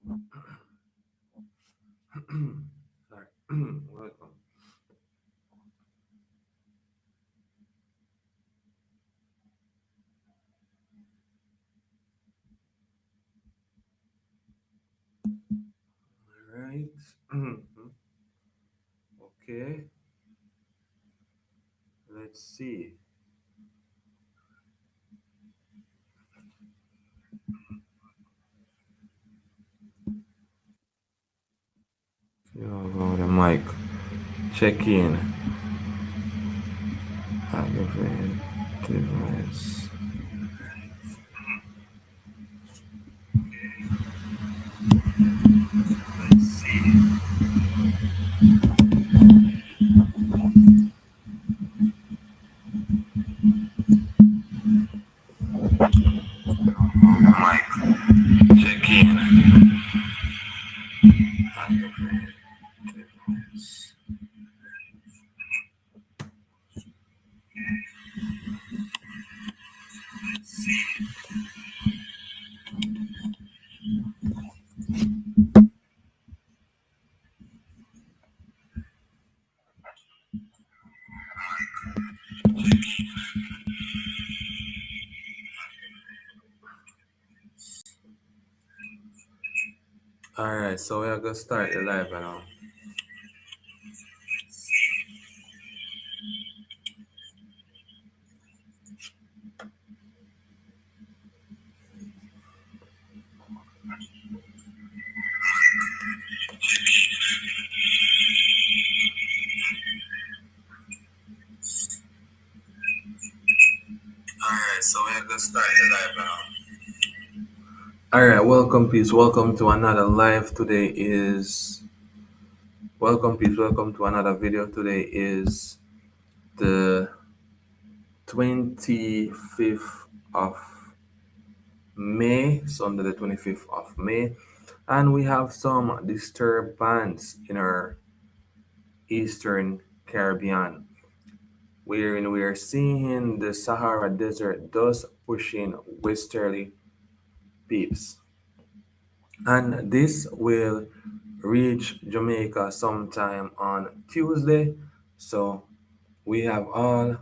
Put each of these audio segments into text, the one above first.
Sorry. Welcome. All right. Okay. Let's see. You know, the mic. Check in. Activate device. Let's see. Mic. Check in. Activate device. All right. So we are gonna start the live now. All right. So we are gonna start the live now. All right. Welcome, peace. Welcome to another live. Today is welcome, peace. Welcome to another video. Today is the 25th of May, Sunday the 25th of May, and we have some disturbance in our Eastern Caribbean, wherein we are seeing the Sahara Desert thus pushing westerly peaks. And this will reach Jamaica sometime on Tuesday. So we have all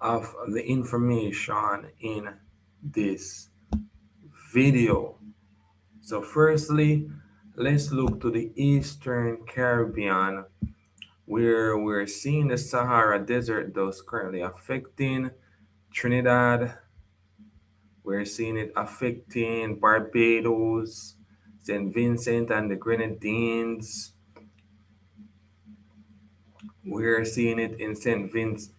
of the information in this video. So, firstly, let's look to the Eastern Caribbean, where we're seeing the Sahara Desert those currently affecting Trinidad. We're seeing it affecting Barbados, St. Vincent and the Grenadines. We're seeing it in St. Vincent.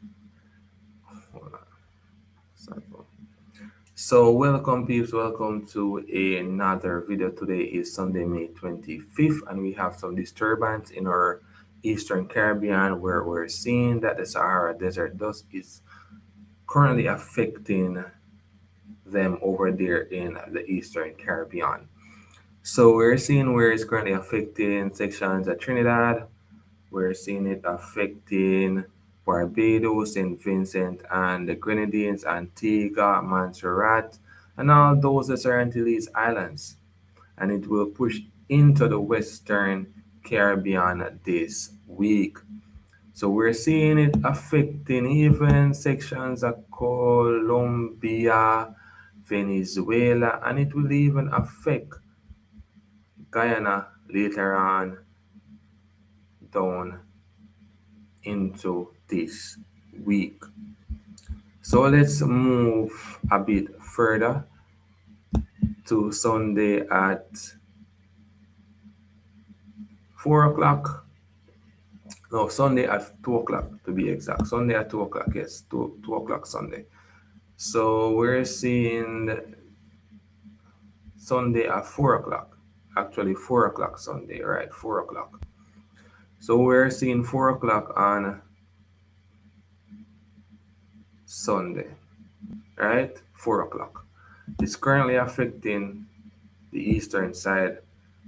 So, welcome, peeps. Welcome to another video. Today is Sunday, May 25th, and we have some disturbance in our Eastern Caribbean where we're seeing that the Sahara Desert dust is currently affecting them over there in the Eastern Caribbean. So, we're seeing where it's currently affecting sections of Trinidad. We're seeing it affecting Barbados, St. Vincent and the Grenadines, Antigua, Montserrat, and all those that are Antilles Islands. And it will push into the Western Caribbean this week. So we're seeing it affecting even sections of Colombia, Venezuela, and it will even affect Guyana later on down into this week. So let's move a bit further to Sunday at 4 o'clock. No, Sunday at 2 o'clock to be exact. Sunday at 2 o'clock, yes, 2 o'clock Sunday. So we're seeing Sunday at 4 o'clock. Actually, 4 o'clock Sunday, right? 4 o'clock. So we're seeing 4 o'clock on Sunday, right? 4 o'clock. It's currently affecting the eastern side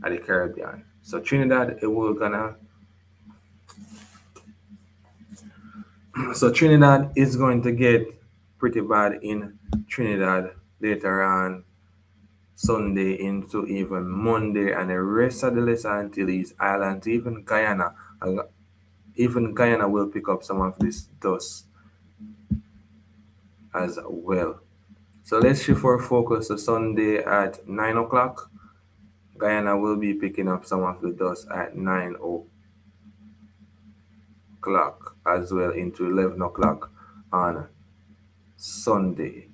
of the Caribbean. So Trinidad, it will gonna so Trinidad is going to get pretty bad in Trinidad later on Sunday into even Monday and the rest of the Lesser Antilles Islands, even Guyana. Even Guyana will pick up some of this dust as well. So let's shift our focus to Sunday at 9 o'clock. Guyana will be picking up some of the dust at 9 o'clock as well into 11 o'clock on Sunday.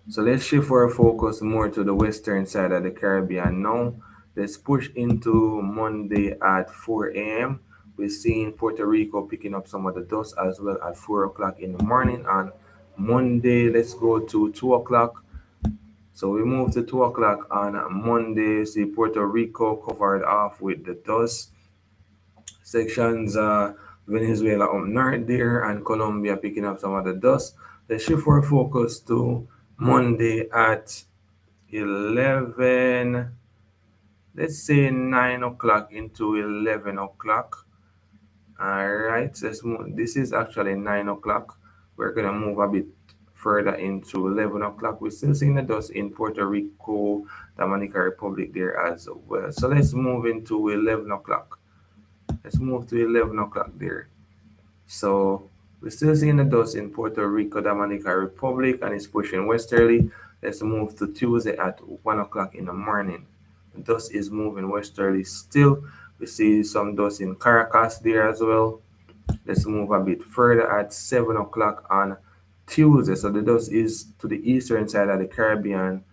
So let's shift our focus more to the western side of the Caribbean now. Let's push into Monday at 4 a.m. We're seeing Puerto Rico picking up some of the dust as well at 4 o'clock in the morning. On Monday, let's go to 2 o'clock. So we move to 2 o'clock on Monday. See Puerto Rico covered off with the dust. Sections Venezuela up north there and Colombia picking up some of the dust. Let's shift our focus to Monday at 11, let's say 9 o'clock into 11 o'clock. All right, let's move. This is actually 9 o'clock. We're going to move a bit further into 11 o'clock. We're still seeing the dust in Puerto Rico, Dominican Republic there as well. So let's move into 11 o'clock. Let's move to 11 o'clock there. So we're still seeing the dust in Puerto Rico, Dominican Republic, and it's pushing westerly. Let's move to Tuesday at 1 o'clock in the morning. The dust is moving westerly still. We see some dust in Caracas there as well. Let's move a bit further at 7 o'clock on Tuesday. So the dust is to the eastern side of the Caribbean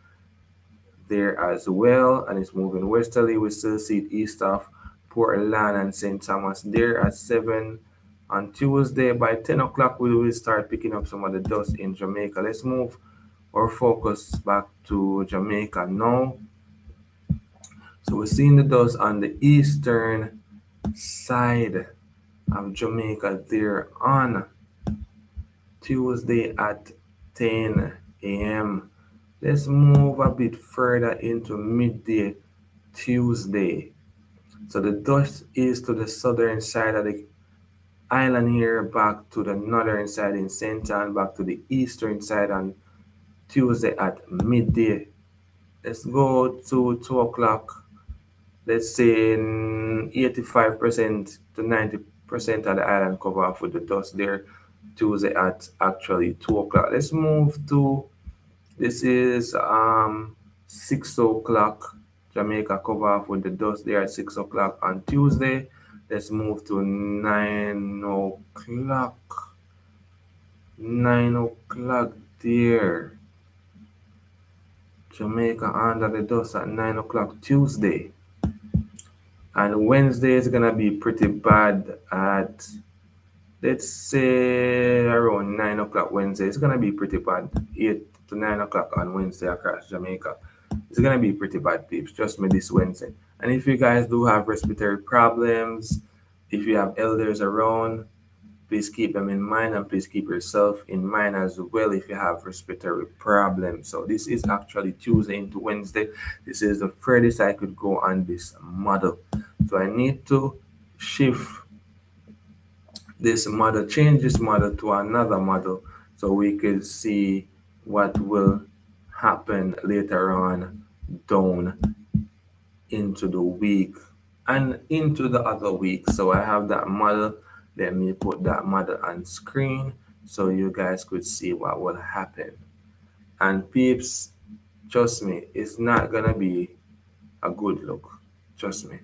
there as well, and it's moving westerly. We still see it east of Portland and St. Thomas there at 7 on Tuesday. By 10 o'clock, we will start picking up some of the dust in Jamaica. Let's move our focus back to Jamaica now. So we're seeing the dust on the eastern side of Jamaica there on Tuesday at 10 a.m. Let's move a bit further into midday Tuesday. So the dust is to the southern side of the island here, back to the northern side in St. Ann, back to the eastern side on Tuesday at midday. Let's go to 2 o'clock. Let's say 85% to 90% of the island cover off with the dust there. Tuesday at actually 2 o'clock. Let's move to, this is 6 o'clock. Jamaica cover off with the dust there at 6 o'clock on Tuesday. Let's move to 9 o'clock. 9 o'clock there. Jamaica under the dust at 9 o'clock Tuesday. And Wednesday is going to be pretty bad at, let's say, around 9 o'clock Wednesday. It's going to be pretty bad. 8 to 9 o'clock on Wednesday across Jamaica. It's going to be pretty bad, peeps. Trust me, this Wednesday. And if you guys do have respiratory problems, if you have elders around, please keep them in mind, and please keep yourself in mind as well if you have respiratory problems. So this is actually Tuesday into Wednesday. This is the furthest I could go on this model. So I need to shift this model, change this model to another model so we could see what will happen later on down into the week and into the other week. So I have that model. Let me put that model on screen so you guys could see what will happen. And peeps, trust me, it's not gonna be a good look. Trust me,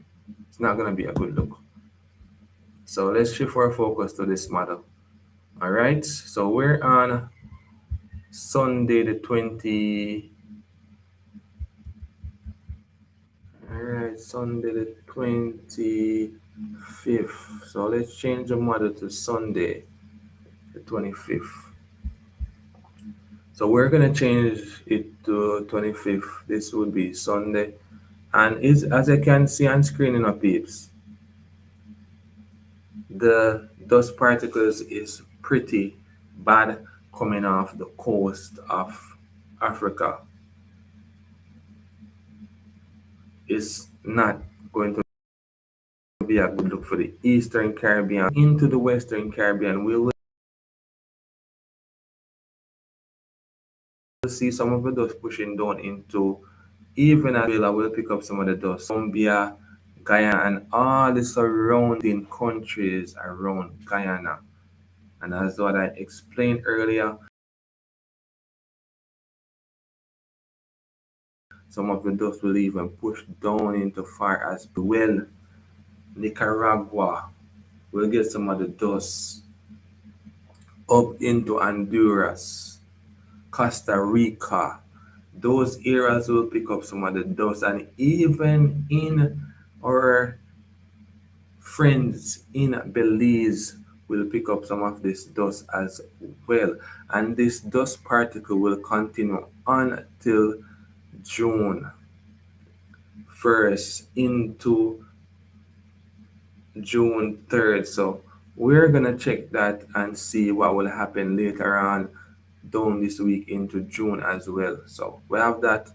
it's not gonna be a good look. So let's shift our focus to this model. All right, so we're on Sunday the 20. All right, Sunday the 25th. So let's change the model to Sunday the 25th. So we're gonna change it to 25th. This would be Sunday, and is as I can see on screen in our peeps, the dust particles is pretty bad coming off the coast of Africa. It's not going to be a good look for the Eastern Caribbean. Into the Western Caribbean, we will see some of the dust pushing down into Even as well, I will pick up some of the dust. Colombia, Guyana, and all the surrounding countries around Guyana. And as what I explained earlier, some of the dust will even push down into far as well. Nicaragua will get some of the dust up into Honduras, Costa Rica. Those areas will pick up some of the dust, and even in our friends in Belize will pick up some of this dust as well. And this dust particle will continue until June 1st into June 3rd. So we're gonna check that and see what will happen later on down this week into June as well. So we have that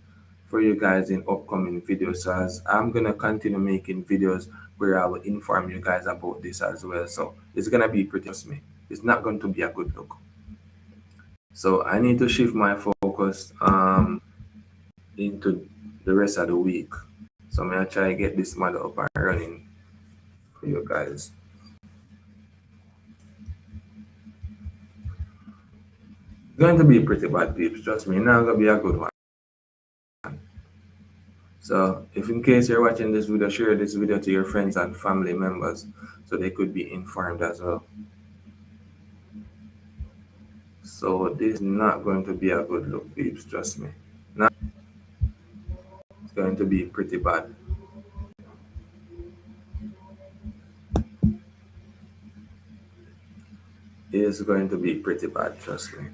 for you guys in upcoming videos. So as I'm gonna continue making videos where I will inform you guys about this as well. So it's gonna be pretty trust me. It's not going to be a good look. So I need to shift my focus into the rest of the week. So I'm gonna try to get this model up and running for you guys. Going to be pretty bad, peeps. Trust me, not gonna be a good one. So, if in case you're watching this video, share this video to your friends and family members so they could be informed as well. So, this is not going to be a good look, peeps. Trust me. Not it's going to be pretty bad. It is going to be pretty bad. Trust me.